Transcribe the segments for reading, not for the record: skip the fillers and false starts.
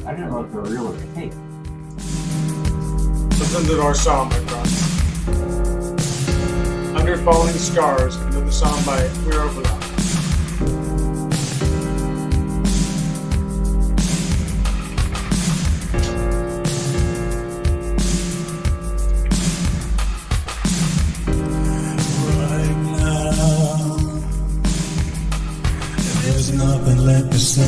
I didn't know if they were real or fake. Listen to our song, my friends. Under Falling Scars, another song by We're Overlap. Right now, there's nothing left to say.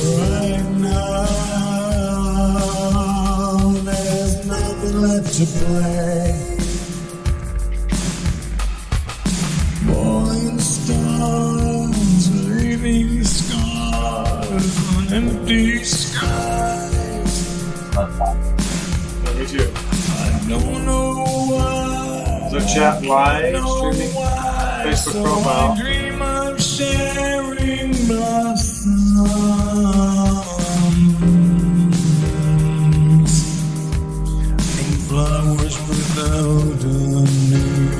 Right now, there's nothing left to play. Falling stars, leaving scars on empty skies. Yeah, me too. I don't know why. The chat live streaming Facebook profile. I dream of sharing blossoms and flowers without a name.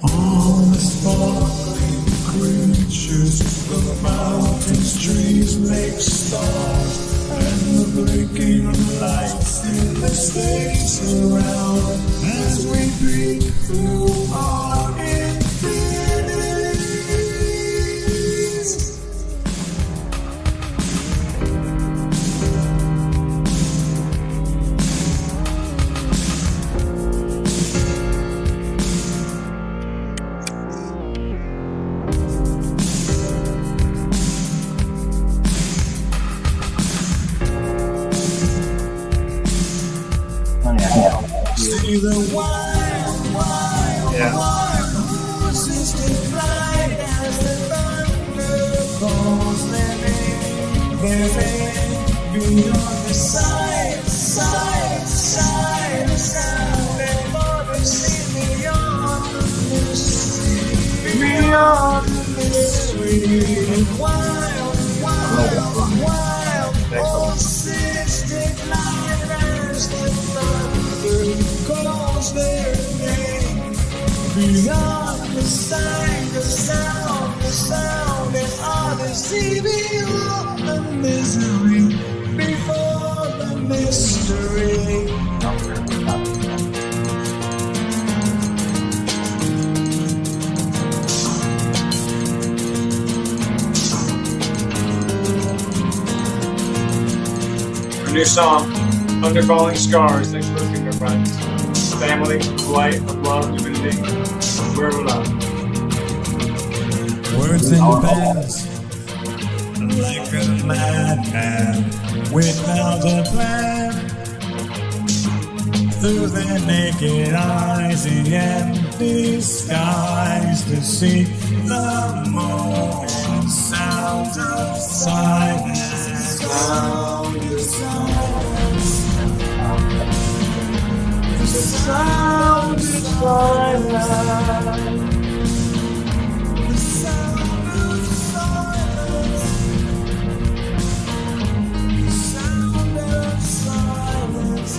All the sparkling creatures, the mountains, trees make stars, and the blinking lights in the space around as we breathe through our infinities. Funny, I can't See the wild, wild, Yeah. wild horses that fly as the thunder calls their name. Their name beyond the sight, sight, sight, sound, and mother see beyond the mystery, beyond the mystery. And wild, wild, wild horses that fly as the thunder calls their name. Beyond the sight, the sound, and odyssey beyond the misery, before the mystery. Our new song, Under Falling Scars. Thanks for listening, my friends. Family, light of love, divinity. We're Overlap. Words in the past, like a madman without a plan. Through their naked eyes, the empty skies to see the moon. Sounds of silence, sound of silence. The sound of silence. The sound of silence. The sound of silence.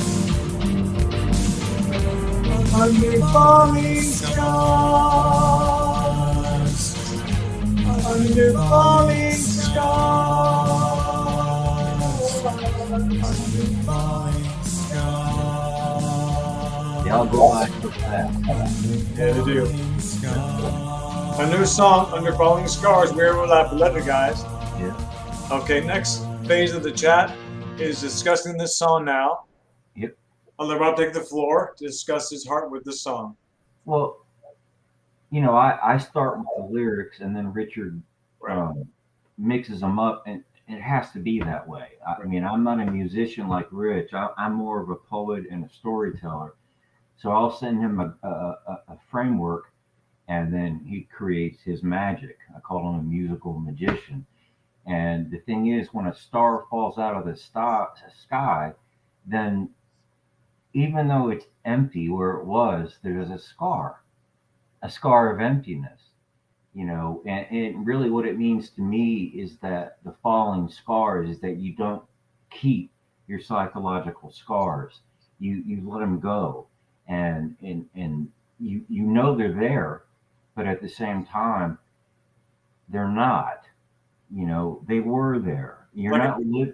Under falling stars. Under falling stars. Under falling stars. They all go by so fast. Yeah, they do. A new song, Under Falling Scars. We're Overlap. Let it, guys. Yeah. Okay, next phase of the chat is discussing this song now. Yep. I'll let Rob take the floor to discuss his heart with this song. Well, you know, I start with the lyrics and then Richard mixes them up, and it has to be that way. I mean, I'm not a musician like Rich. I'm more of a poet and a storyteller. So I'll send him a framework, and then he creates his magic. I call him a musical magician. And the thing is, when a star falls out of the sky, then even though it's empty where it was, there's a scar of emptiness. and really what it means to me is that the falling scars is that you don't keep your psychological scars. You let them go, and you know they're there, but at the same time they're not. They were there. You're Like not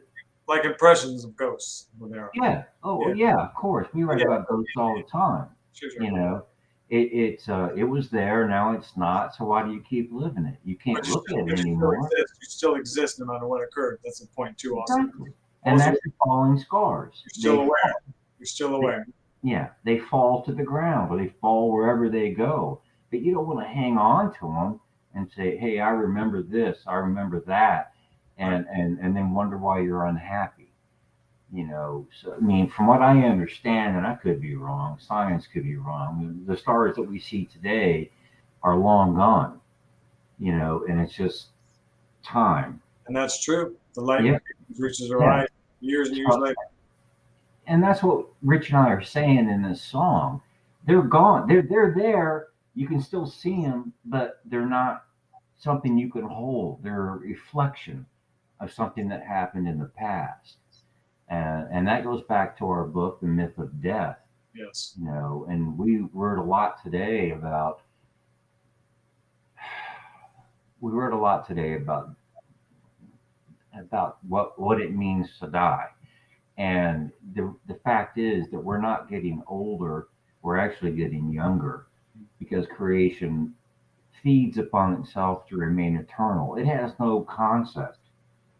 like impressions of ghosts when they are. Yeah. Oh, Yeah. yeah. Of course, we write Yeah. about ghosts all the time. Sure, You know, it was there. Now it's not. So why do you keep living it? You can't look at it But you still anymore. exist. You still exist no matter what occurred. That's the point too. Also, Exactly. And that's the falling scars. you're still They aware. You're still aware. Yeah, they fall to the ground or they fall wherever they go. But you don't want to hang on to them and say, "Hey, I remember this. I remember that," and then wonder why you're unhappy. So I mean, from what I understand, and I could be wrong, science could be wrong, the stars that we see today are long gone, and it's just time. And that's true. The light Yeah. reaches our Yeah. eyes years and years later. And that's what Rich and I are saying in this song. They're gone. They're there. You can still see them, but they're not something you can hold. They're a reflection of something that happened in the past. And that goes back to our book, The Myth of Death. Yes. And we wrote a lot today about what it means to die. And the fact is that we're not getting older, we're actually getting younger because creation feeds upon itself to remain eternal. It has no concept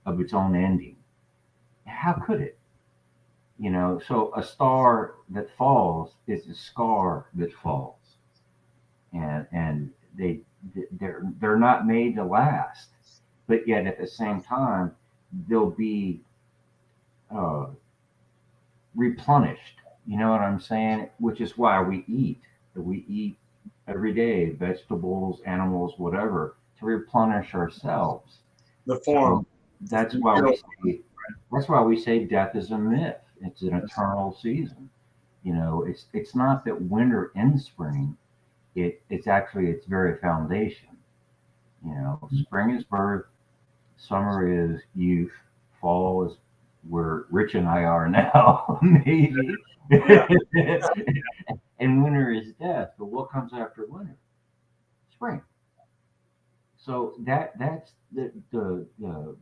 of its own ending. How could it? So a star that falls is a scar that falls. And they're not made to last. But yet at the same time, they'll be uh, replenished. You know what I'm saying? Which is why we eat. We eat every day, vegetables, animals, whatever, to replenish ourselves. The form. That's why we say death is a myth. It's an eternal season. It's not that winter ends spring. It's actually its very foundation. Spring is birth, summer is youth, fall is where Rich and I are now, maybe. And winter is death. But what comes after winter? Spring. So that's the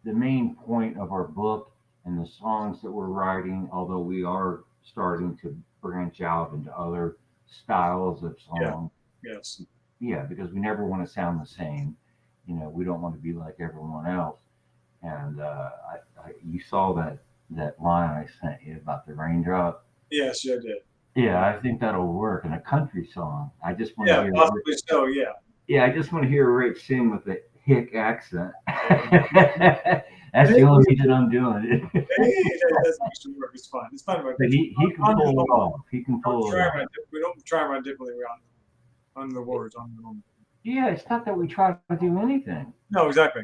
main point of our book and the songs that we're writing, although we are starting to branch out into other styles of Yeah. song. Yes. Yeah, because we never want to sound the same. We don't want to be like everyone else. And you saw that line I sent you about the raindrop. Yes, you did. Yeah, I think that'll work in a country song. I just want to Yeah, hear. possibly so. Yeah. Yeah, I just want to hear Rick sing with a hick accent. That's the only reason I'm doing it. Hey, that should work. It's fine. It's fine. But he can pull it off. He can pull it off. We don't try and run differently on the words on the moment. Yeah, it's not that we try to do anything. No, exactly.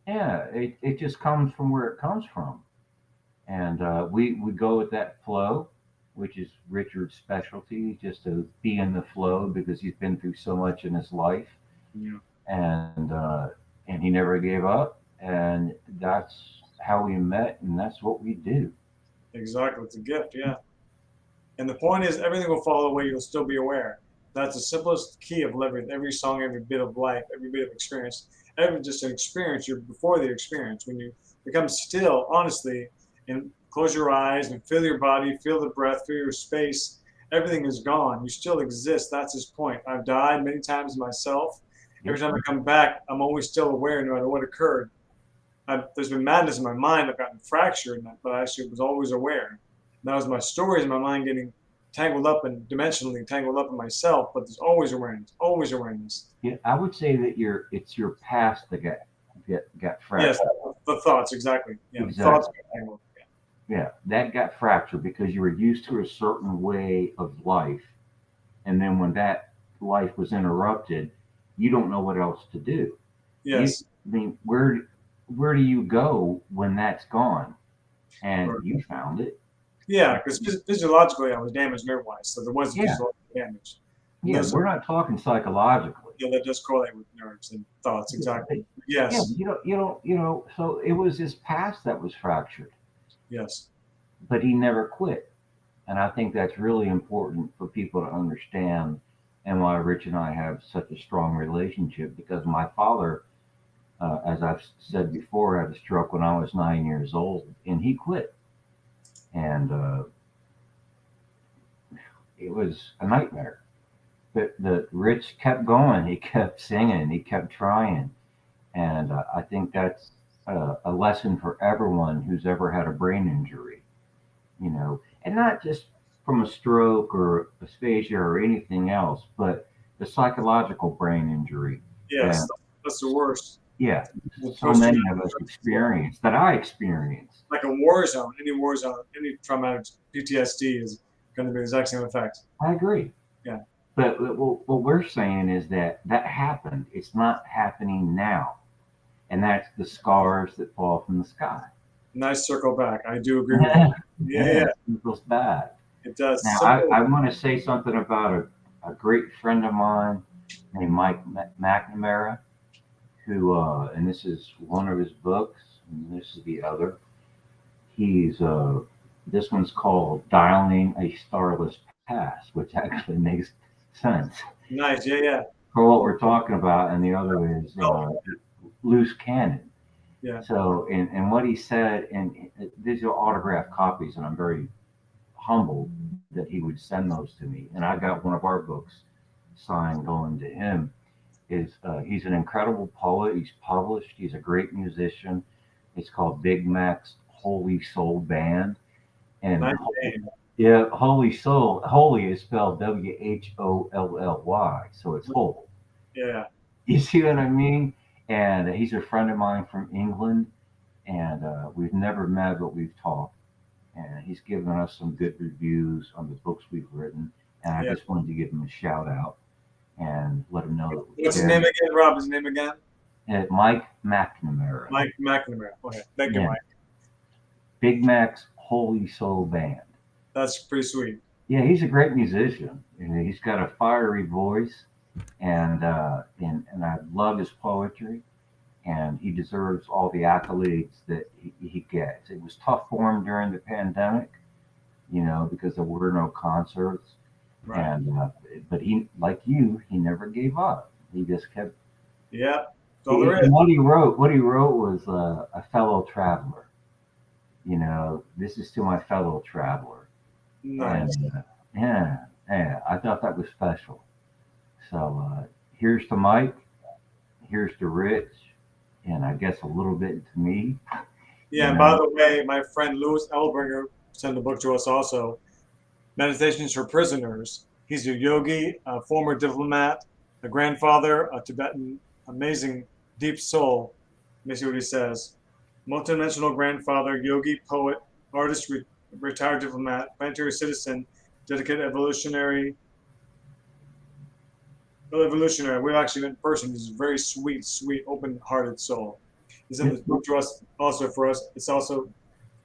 Yeah, it just comes from where it comes from. And we go with that flow, which is Richard's specialty, just to be in the flow because he's been through so much in his life. Yeah. And he never gave up. And that's how we met, and that's what we do. Exactly. It's a gift. Yeah. And the point is, everything will fall away. You'll still be aware. That's the simplest key of living. Every song, every bit of life, every bit of experience, every just an experience. You're before the experience. When you become still, honestly, and close your eyes and feel your body, feel the breath, feel your space. Everything is gone. You still exist. That's his point. I've died many times myself. Every time I come back, I'm always still aware, no matter what occurred. There's been madness in my mind. I've gotten fractured, but I actually was always aware. And that was my stories in my mind getting tangled up and dimensionally tangled up in myself. But there's always awareness, always awareness. Yeah, I would say that it's your past that got fractured. Yes, the thoughts exactly. Yeah, Exactly. thoughts got tangled. Yeah, that got fractured because you were used to a certain way of life, and then when that life was interrupted, you don't know what else to do. Yes. I mean, where do you go when that's gone? And you found it. Yeah, because physiologically I was damaged nerve-wise, so there was Yeah. physiological damage. Yeah, we're not talking psychologically. Yeah, that does correlate with nerves and thoughts. Exactly. Yeah, Yes. so it was his past that was fractured, Yes. but he never quit. And I think that's really important for people to understand, and why Rich and I have such a strong relationship, because my father, as I've said before, had a stroke when I was 9 years old, and he quit. And it was a nightmare. But the Rich kept going, he kept singing, he kept trying. And I think that's a lesson for everyone who's ever had a brain injury, and not just from a stroke or aphasia or anything else, but the psychological brain injury that, Yes. That's the worst. yeah, The so many post-traumatic of us stress disorder. experienced, that I experienced. Like a war zone. Any war zone, any traumatic PTSD is going to be the exact same effect. I agree. Yeah. But what we're saying is that that happened. It's not happening now. And that's the scars that fall from the sky. Nice circle back. I do agree with you. Yeah, yeah, It feels bad. it does. Now, Simple. I want to say something about a great friend of mine named Mike McNamara, who, and this is one of his books, and this is the other. He's, this one's called Dialing a Starless Past, which actually makes sense Nice. Yeah, yeah, for what we're talking about, and the other is Loose Cannon. yeah. So, and what he said, and these are autographed copies, and I'm very humbled that he would send those to me. And I got one of our books signed going to him. Is He's an incredible poet. He's published. He's a great musician. It's called Big Mac's Holy Soul Band. And Nice name. yeah, Holy Soul. Holy is spelled Whollly, so it's whole. Yeah. You see what I mean? And he's a friend of mine from England, and we've never met, but we've talked. And he's given us some good reviews on the books we've written. And I Yeah. just wanted to give him a shout out and let him know that we What's his care. name again, Rob? His name again? Mike McNamara, Mike McNamara. Okay. Thank you, Yeah. Mike. Big Mac's Holy Soul Band. That's pretty sweet. Yeah, he's a great musician. He's got a fiery voice, and I love his poetry, and he deserves all the accolades that he gets. It was tough for him during the pandemic, because there were no concerts, Right. and but he, like you, he never gave up. He just kept. Yeah. That's all there And is. what he wrote was a fellow traveler. This is to my fellow traveler. Nice. And yeah, I thought that was special. So here's to Mike, here's to Rich, and I guess a little bit to me. Yeah, and by the way, my friend Louis Elbringer sent the book to us also. Meditations for Prisoners. He's a yogi, a former diplomat, a grandfather, a Tibetan, amazing deep soul. Let me see what he says. Multidimensional grandfather, yogi, poet, artist, retired diplomat, planetary citizen, dedicated evolutionary. We've actually met in person. He's a very sweet, open-hearted soul. He sent this book to us also for us. It's also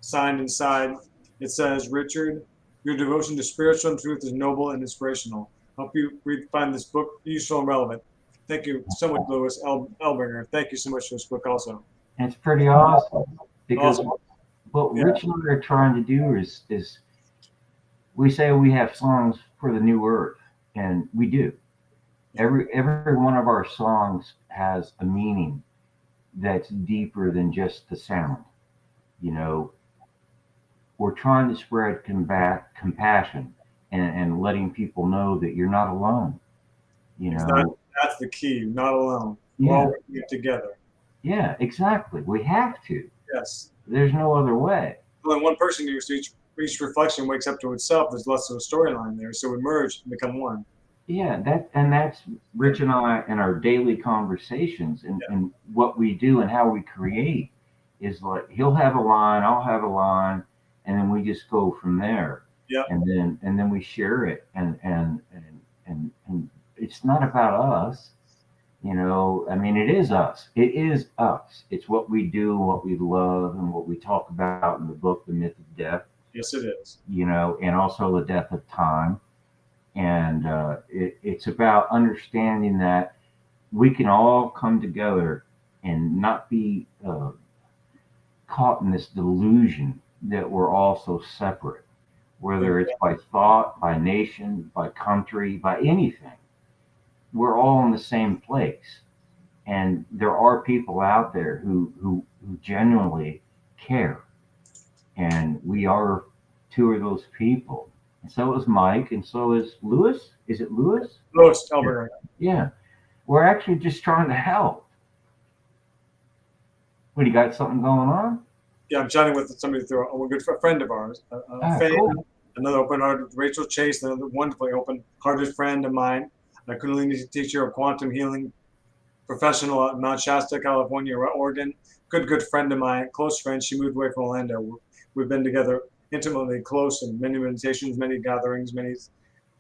signed inside. It says, Richard, your devotion to spiritual truth is noble and inspirational. Hope you find this book useful and relevant. Thank you so much, Louis Elbringer. Thank you so much for this book also. It's pretty awesome, because Awesome. what Yeah. Rich and I are trying to do is we say we have songs for the new earth, and we do. Every one of our songs has a meaning that's deeper than just the sound. You know, we're trying to spread compassion, and letting people know that you're not alone. You know, That's the key. Not alone. We're yeah, all working together. yeah, exactly. We have to. Yes. There's no other way. When one person needs to each reflection wakes up to itself, there's less of a storyline there. So we merge and become one. Yeah, that's Rich and I in our daily conversations, and what we do and how we create is like he'll have a line, I'll have a line, and then we just go from there. Yeah. And then we share it, and it's not about us. I mean, it is us. It is us. It's what we do, what we love, and what we talk about in the book, The Myth of Death. Yes, it is. And also the death of time. And it's about understanding that we can all come together and not be caught in this delusion that we're all so separate, whether it's by thought, by nation, by country, by anything. We're all in the same place. And there are people out there who genuinely care. And we are two of those people. And so is Mike, and so is Lewis. Is it Lewis? Louis Albert. Yeah. We're actually just trying to help. What, you got something going on? Yeah, I'm chatting with somebody through a good friend of ours, a fan, Cool. another open-hearted Rachel Chase, another wonderfully open-hearted friend of mine, a Kundalini teacher of quantum healing professional at Mount Shasta, California, Oregon. Good friend of mine, close friend. She moved away from Orlando. We've been together intimately close in many meditations, many gatherings, many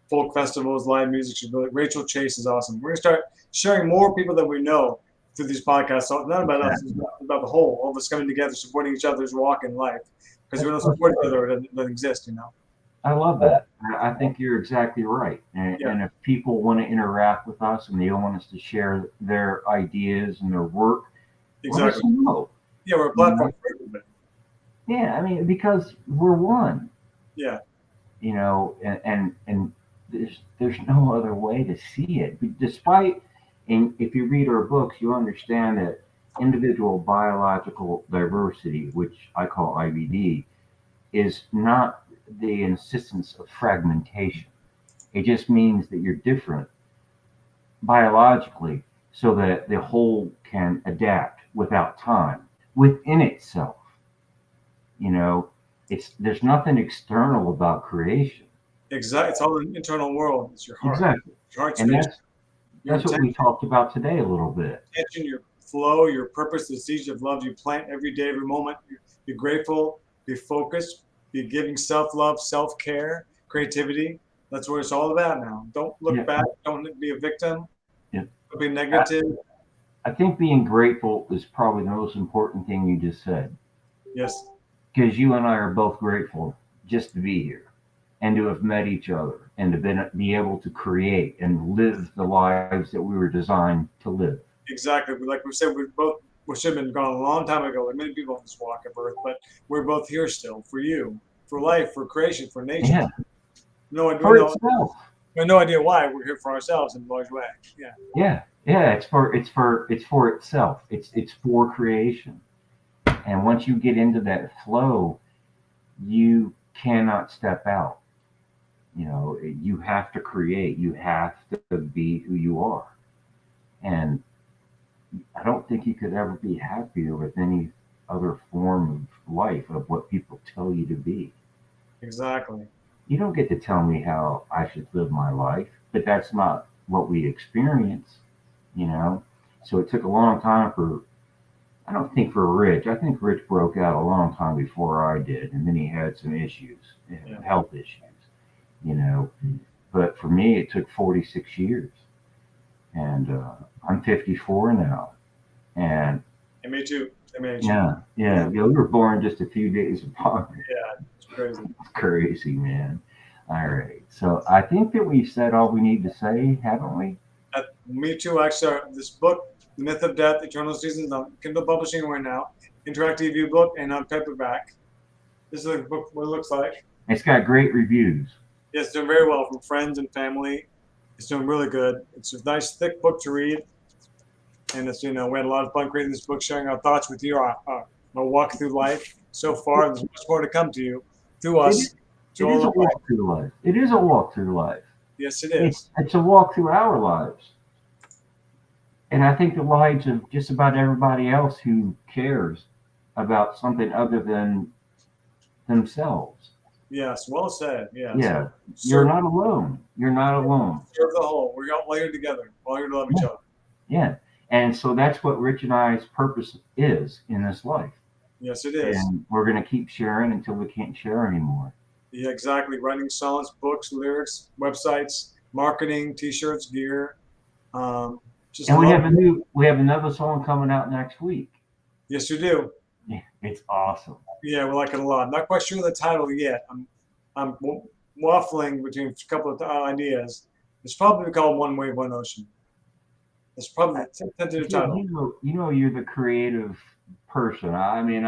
folk festivals, live music. She's really, Rachel Chase is awesome. We're gonna start sharing more people that we know through these podcasts. So it's not about us, it's about the whole, all of us coming together, supporting each other's walk in life. Because we don't support each other, it doesn't exist, you know. I love that. I think you're exactly right. And if people want to interact with us and they want us to share their ideas and their work, let us Exactly. know. Yeah, we're a platform for everybody. Yeah, I mean, because we're one, Yeah, you know, and there's no other way to see it. Despite, and if you read our books, you understand that individual biological diversity, which I call IBD, is not the insistence of fragmentation. It just means that you're different biologically so that the whole can adapt without time within itself. You know, there's nothing external about creation. exactly. It's all an internal world. It's your heart. Exactly. Your heart And space. that's what we talked about today a little bit. Intention, your flow, your purpose, the seeds of love you plant every day, every moment. Be grateful, be focused, be giving self-love, self-care, creativity. That's what it's all about now. Don't look back. Don't be a victim. Yeah. Don't be negative. I think being grateful is probably the most important thing you just said. Yes. Because you and I are both grateful just to be here and to have met each other and to be able to create and live the lives that we were designed to live. Exactly. Like we said, we should have been gone a long time ago. Like many people on this walk of earth, but we're both here still for you, for life, for creation, for nature. Yeah. No, For itself. we have no idea why we're here for ourselves in a large way. Yeah. Yeah. Yeah. It's for itself. It's for creation. And once you get into that flow, you cannot step out. You know, you have to create. You have to be who you are. And I don't think you could ever be happier with any other form of life of what people tell you to be. Exactly. You don't get to tell me how I should live my life, but that's not what we experience, you know. So it took a long time I don't think for Rich. I think Rich broke out a long time before I did, and then he had some issues, health issues, you know. But for me, it took 46 years, and I'm 54 now, and me too. yeah. We were born just a few days apart. Yeah, it's crazy. It's crazy, man. All right, so I think that we've said all we need to say, haven't we? Me too. Actually, this book, The Myth of Death, Eternal Seasons, on Kindle Publishing right now, interactive ebook, and on paperback. This is a book. What it looks like. It's got great reviews. Yeah, it's doing very well from friends and family. It's doing really good. It's a nice, thick book to read. And it's, we had a lot of fun creating this book, sharing our thoughts with you, our walk through life. So far, there's much more to come to you through us. It is a walk through life. It is a walk through life. Yes, it is. It's a walk through our lives. And I think the lives of just about everybody else who cares about something other than themselves. Yes, well said. Yes. Yeah. You're not alone. You're not alone. Serve the whole. We're all here together. We're all here to love each other. Yeah. And so that's what Rich and I's purpose is in this life. Yes, it is. And we're going to keep sharing until we can't share anymore. Yeah, exactly. Writing songs, books, lyrics, websites, marketing, T-shirts, gear. And we have another song coming out next week. Yes, you do. Yeah, it's awesome. Yeah, we like it a lot. I'm not quite sure the title yet. I'm waffling between a couple of ideas. It's probably called One Wave, One Ocean. That's probably the tentative title. You're the creative person. I mean,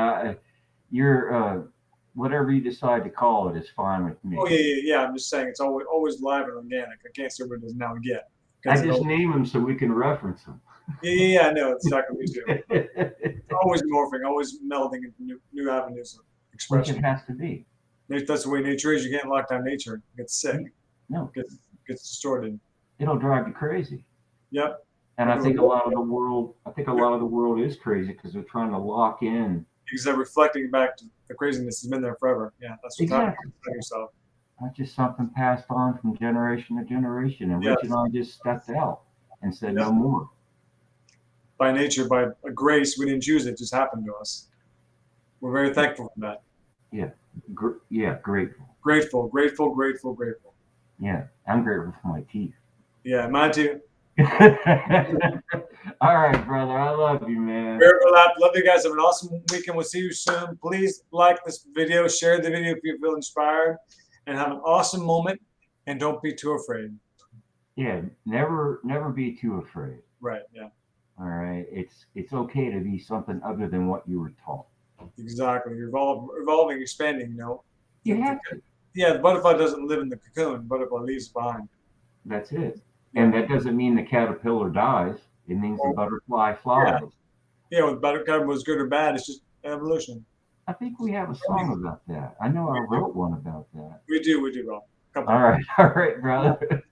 you're whatever you decide to call it is fine with me. Oh yeah. I'm just saying it's always live and organic. I can't say what it is now yet. I just name them so we can reference them. Yeah. I know exactly what you do. It's always morphing, always melding into new avenues of expression. Which it has to be. That's the way nature is. You can't lock down nature. It gets sick. No. Gets distorted. It'll drive you crazy. Yep. And I think a lot of the world is crazy because they're trying to lock in. Because they're reflecting back to the craziness has been there forever. Yeah, that's what's happening to yourself. That's just something passed on from generation to generation. And Rich and I just stepped out and said no more. By nature, by a grace, we didn't choose it. It just happened to us. We're very thankful for that. Yeah. Grateful. Grateful. Yeah, I'm grateful for my teeth. Yeah, mine too. All right, brother. I love you, man. Love you guys. Have an awesome weekend. We'll see you soon. Please like this video, share the video if you feel inspired, and have an awesome moment. And don't be too afraid. Yeah, never be too afraid. Right. Yeah. All right. It's okay to be something other than what you were taught. Exactly. You're evolving, expanding. You know. You have to. Yeah, the butterfly doesn't live in the cocoon. The butterfly leaves behind. That's it. And that doesn't mean the caterpillar dies. It means the butterfly flies. Yeah, whether buttercup was good or bad, it's just evolution. I think we have a song about that. I know I wrote one about that. We do, Rob. All right, brother.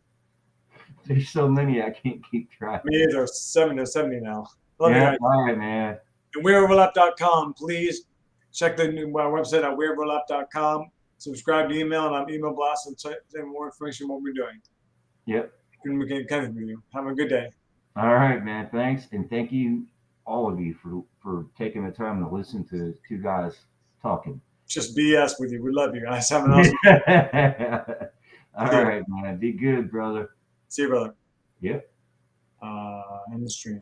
There's so many I can't keep track. Me either. 70 now. Love you guys. All right, man. And weareoverlap.com. Please check the new website at weareoverlap.com. Subscribe to email, and I'm email blast and send more information on what we're doing. Yep. And we can connect with you. Have a good day. All right, man. Thanks. And thank you, all of you, for taking the time to listen to two guys talking. Just BS with you. We love you guys. Have an awesome All right, man. Be good, brother. See you, brother. Yep. In the stream.